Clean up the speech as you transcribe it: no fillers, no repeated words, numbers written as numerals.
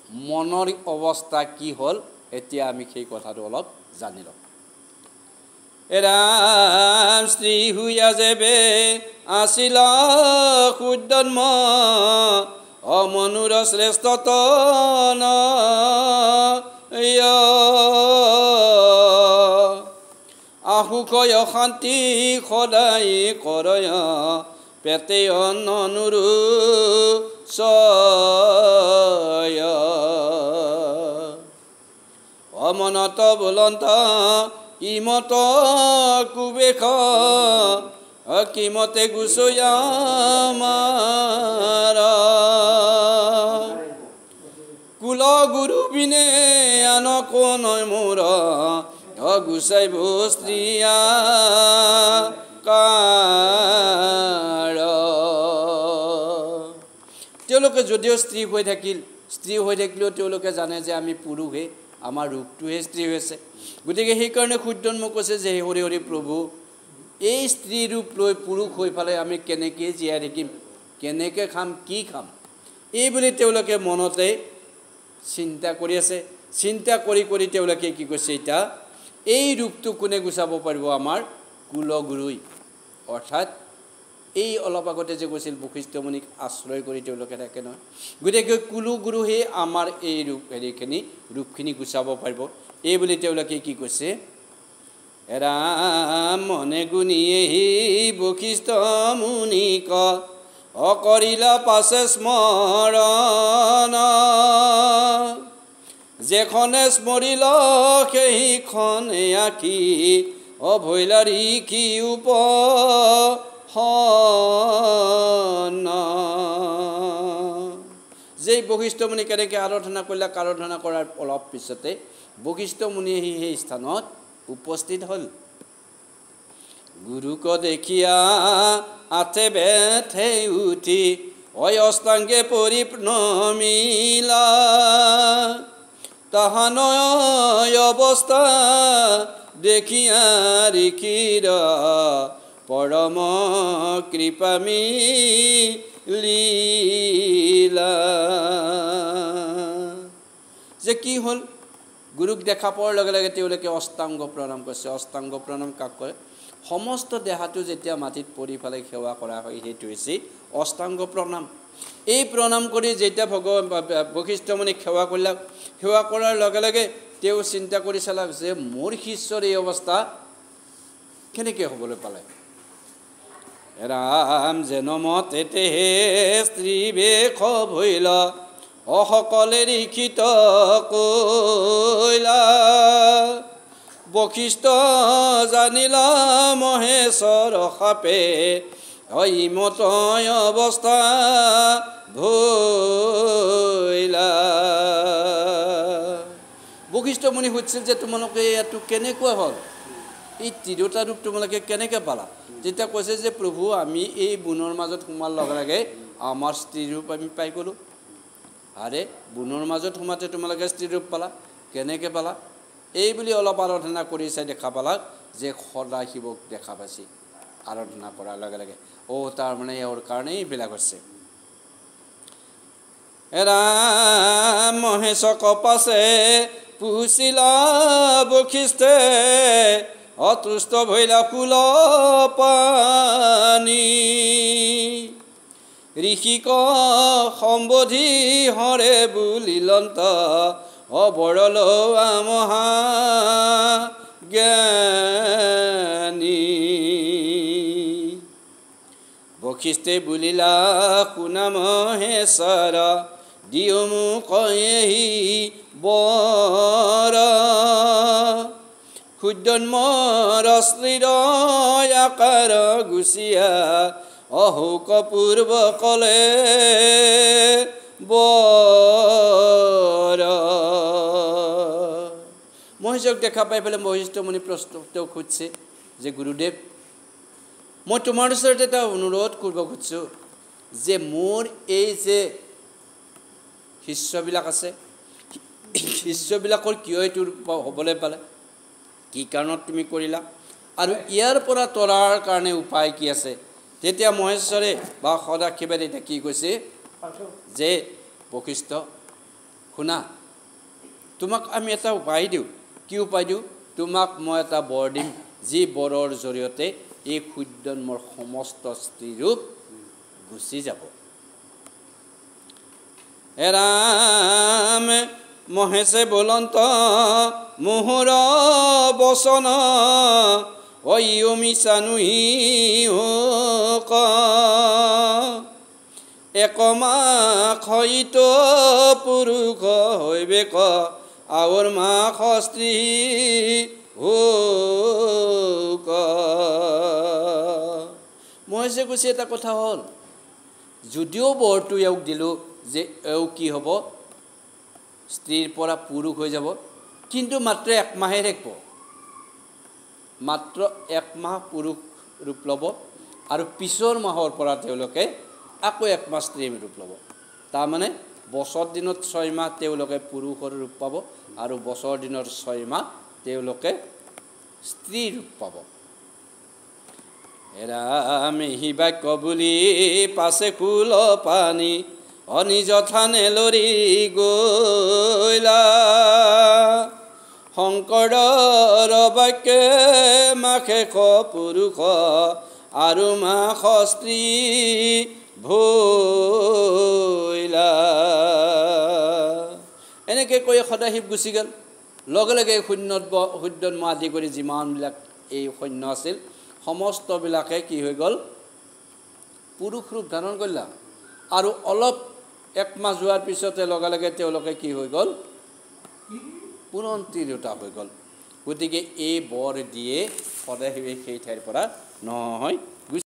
মনৰ অৱস্থা কি হ'ল এতিয়া আমি সেই কথাটো অলপ জানি লওঁ এৰাম স্ত্ৰী হুয়া যেবে আছিলা সুজন্ম অমনুৰ শ্ৰেষ্ঠতন আহুকয় শান্তি সদায় কৰয় পেতে অনুৰু চয় অমনত বুলন্ত ইমত কুবেশ কিমতে গুচয়ামাৰ কুল গুৰু বিনে আনক নয় মোৰ গুচাই বস্ত্ৰীয়া কাৰ তেওঁলোকে যদিও স্ত্ৰী হৈ থাকিলেও তেওঁলোকে জানে যে আমি পুৰুষে আমাৰ ৰূপটোহে স্ত্ৰী হৈছে গতিকে সেইকাৰণে সূৰ্যন্মুখ কৈছে যে হৰি হৰি প্ৰভু এই স্ত্ৰী ৰূপ লৈ পুৰুষ হৈ পালে আমি কেনেকৈ জীয়াই থাকিম কেনেকৈ খাম কি খাম এই বুলি তেওঁলোকে মনতে চিন্তা কৰি আছে চিন্তা কৰি কৰি তেওঁলোকে কি কৈছে এতিয়া এই ৰূপটো কোনে গুচাব পাৰিব আমাৰ কুলগুৰুই অৰ্থাৎ এই অলপ আগতে যে কৈছিল বশিষ্ঠ মুনিক আশ্ৰয় কৰি তেওঁলোকে থাকে নহয় গতিকে কুলগুৰুহে আমাৰ এই ৰূপ হেৰিখিনি ৰূপখিনি গুচাব পাৰিব এই বুলি তেওঁলোকে কি কৈছে ৰাম মনে গুণিয়েহি বশিষ্ঠ মুনিক অকৰিলা পাছে স্মৰণ যেখনে স্মৰিল সেইখনে আঁকি অভৈলাৰী কি যেই বশিষ্ঠ মুনি কেনেকৈ আৰাধনা কৰিলে আৰাধনা কৰাৰ অলপ পিছতে বশিষ্ঠ মুনি সেই স্থানত উপস্থিত হ'ল গুৰুক দেখিয়া আঠে বেঠে উঠি অষ্টাংগে পৰিপ্ৰণমিলা তাহানয় অৱস্থা দেখিয়া ঋষিৰ পৰম কৃপা মিলিলা যে কি হ'ল গুৰুক দেখা পোৱাৰ লগে লগে তেওঁলোকে অষ্টাংগ প্ৰণাম কৰিছে অষ্টাংগ প্ৰণাম কাক কৰে সমস্ত দেহাটো যেতিয়া মাটিত পৰি পেলাই সেৱা কৰা হয় সেইটো হৈছে অষ্টাংগ প্ৰণাম এই প্ৰণাম কৰি যেতিয়া বশিষ্ঠ মুনিক সেৱা কৰাৰ লগে লগে তেওঁ চিন্তা কৰি চালাক যে মোৰ শিষ্যৰ এই অৱস্থা কেনেকৈ হ'বলৈ পালে ৰাম জনমতে তেহে স্ত্ৰী বেশ ভৈল অসকলে লিখিত কৈলা বশিষ্ঠ জানিলা মহেশ্বৰ সাপে ইমত অৱস্থা ভৈলা বশিষ্ঠ মুনি সুধিছিল যে তোমালোকে ইয়াতো কেনেকুৱা হ'ল এই তিৰোতা ৰূপ তোমালোকে কেনেকৈ পালা যেতিয়া কৈছে যে প্ৰভু আমি এই বুনৰ মাজত সোমাৰ লগে লগে আমাৰ স্ত্ৰী ৰূপ আমি পাই গ'লোঁ আৰে বুনৰ মাজত সোমাতে তোমালোকে স্ত্ৰী ৰূপ পালা কেনেকৈ পালা এই বুলি অলপ আৰাধনা কৰি চাই দেখা পালাক যে সদা শিৱক দেখা পাইছে আৰাধনা কৰাৰ লগে লগে তাৰমানে ইয়াৰ কাৰণেই এইবিলাক হৈছে ৰাম মহেশক পাছে পুছিলা বশিষ্ঠে অতুষ্ট ভৈলা ফুল পানী ঋষিক সম্বোধি হৰে বুলিলন্ত অবৰল মহা জ্ঞানী বশিষ্ঠে বুলিলা শুনা মহেশ্বৰ দিও মোক এহি বৰ সূৰ্যন্মৰ শ্ৰীৰ আকাৰ গুচিয়া অহোক পূৰ্ব কলে বৰ মহেশক দেখা পাই পেলাই বশিষ্ঠ মুনি প্ৰশ্ন তেওঁক সুধিছে যে গুৰুদেৱ মই তোমাৰ ওচৰত এটা অনুৰোধ কৰিব খুজিছোঁ যে মোৰ এই যে শিষ্যবিলাক আছে শিষ্যবিলাকৰ কিয় এইটো হ'বলৈ পালে কি কাৰণত তুমি কৰিলা আৰু ইয়াৰ পৰা তৰাৰ কাৰণে উপায় কি আছে তেতিয়া মহেশ্বৰে বা সদাশিৱে তেতিয়া কি কৈছে যে বশিষ্ঠ শুনা তোমাক আমি এটা উপায় দিওঁ কি উপায় দিওঁ তোমাক মই এটা বৰ দিম যি বৰৰ জৰিয়তে এই সূৰ্যজন্মৰ সমস্ত স্ত্ৰীৰূপ গুচি যাব এৰাম মহেশে বলন্ত মোহৰ বচন অয়ো মিছানুহি হোক একমা খৈত পুৰুষ হৈবেক আৱৰ মাখ স্ত্ৰী হোক মহেশে কৈছে এটা কথা হ'ল যদিও বৰটো এওঁক দিলোঁ যে এওঁ কি হ'ব স্ত্ৰীৰ পৰা পুৰুষ হৈ যাব কিন্তু মাত্ৰ 1 মাহে থাকিব মাত্ৰ 1 মাহ পুৰুষ ৰূপ ল'ব আৰু পিছৰ মাহৰ পৰা তেওঁলোকে আকৌ 1 মাহ স্ত্ৰী ৰূপ ল'ব তাৰমানে বছৰ দিনত 6 মাহ তেওঁলোকে পুৰুষৰ ৰূপ পাব আৰু বছৰ দিনৰ 6 মাহ তেওঁলোকে স্ত্ৰী ৰূপ পাব এৰামে হি বাক্য বুলি পাছে কুল পানী অনিজ থানে লৰি গৈলা শংকৰৰ বাক্যে মাখে পুৰুষ আৰু মাখ স্ত্ৰী ভৈলা এনেকৈ কৈ সদাশিৱ গুচি গ'ল লগে লগে সূৰ্যজন্ম আদি কৰি যিমানবিলাক এই সৈন্য আছিল সমস্তবিলাকে কি হৈ গ'ল পুৰুষ ৰূপ ধাৰণ কৰিলা আৰু অলপ 1 মাহ যোৱাৰ পিছতে লগে লগে তেওঁলোকে কি হৈ গ'ল পুৰণ তিৰোতা হৈ গ'ল গতিকে এই বৰ দিয়ে সদাশিৱে সেই ঠাইৰ পৰা নহয়